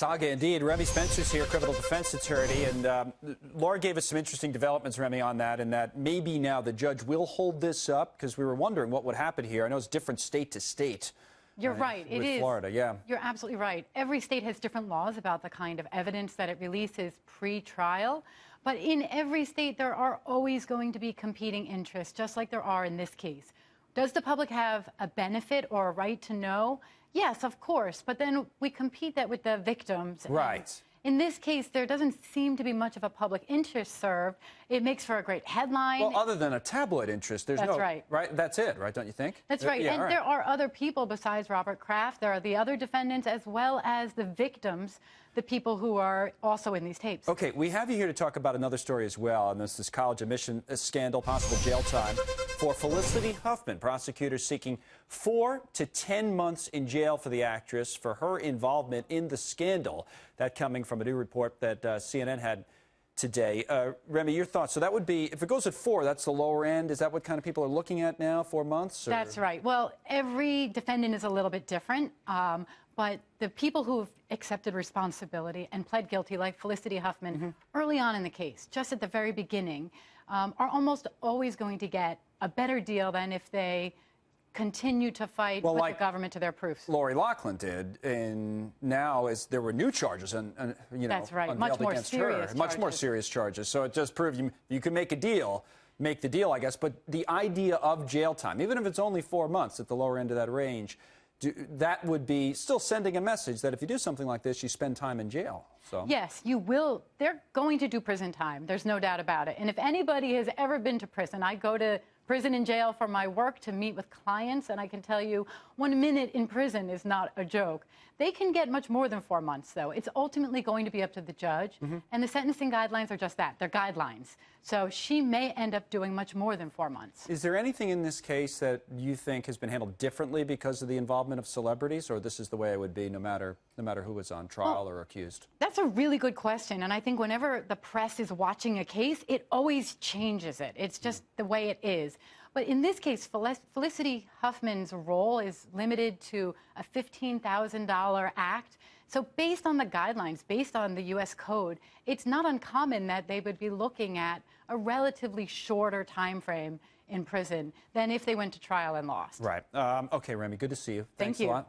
Saga indeed. Remi Spencer's here, criminal defense attorney, and Laura gave us some interesting developments, Remi, on that, and that maybe now the judge will hold this up, because we were wondering what would happen here. I know it's different state to state. You're right. It is. Florida, yeah. You're absolutely right. Every state has different laws about the kind of evidence that it releases pre-trial. But in every state, there are always going to be competing interests, just like there are in this case. Does the public have a benefit or a right to know? Yes, of course. But then we compete that with the victims. Right. In this case, there doesn't seem to be much of a public interest served. It makes for a great headline. Well, other than a tabloid interest, there's That's no... right. Right? That's it, right? Don't you think? That's right. Yeah, and there are other people besides Robert Kraft. There are the other defendants as well as the victims, the people who are also in these tapes. Okay, we have you here to talk about another story as well, and this college admission scandal, possible jail time for Felicity Huffman. Prosecutors seeking 4 to 10 months in jail for the actress for her involvement in the scandal. That coming from a new report that CNN had today. Remi, your thoughts? So that would be, if it goes at 4, that's the lower end. Is that what kind of people are looking at now, 4 months? Or? That's right. Well, every defendant is a little bit different. But the people who've accepted responsibility and pled guilty, like Felicity Huffman, early on in the case, just at the very beginning, are almost always going to get a better deal than if they continue to fight with the government to their proofs. Lori Loughlin did, and now there were new charges, and you know, that's right, much more serious, much more serious charges. So it just proves you can make a deal. Make the deal, I guess. But the idea of jail time, even if it's only 4 months at the lower end of that range, that would be still sending a message that if you do something like this, you spend time in jail. So yes, you will. They're going to do prison time. There's no doubt about it. And if anybody has ever been to prison, I go to prison and jail for my work to meet with clients, and I can tell you 1 minute in prison is not a joke. They can get much more than 4 months, though. It's ultimately going to be up to the judge, and the sentencing guidelines are just that. They're guidelines. So she may end up doing much more than 4 months. Is there anything in this case that you think has been handled differently because of the involvement of celebrities, or this is the way it would be no matter who was on trial or accused? That's a really good question, and I think whenever the press is watching a case, it always changes it. It's just the way it is. But in this case, Felicity Huffman's role is limited to a $15,000 act. So based on the guidelines, based on the U.S. Code, it's not uncommon that they would be looking at a relatively shorter time frame in prison than if they went to trial and lost. Right. Okay, Remi, good to see you. Thank you. Thanks a lot.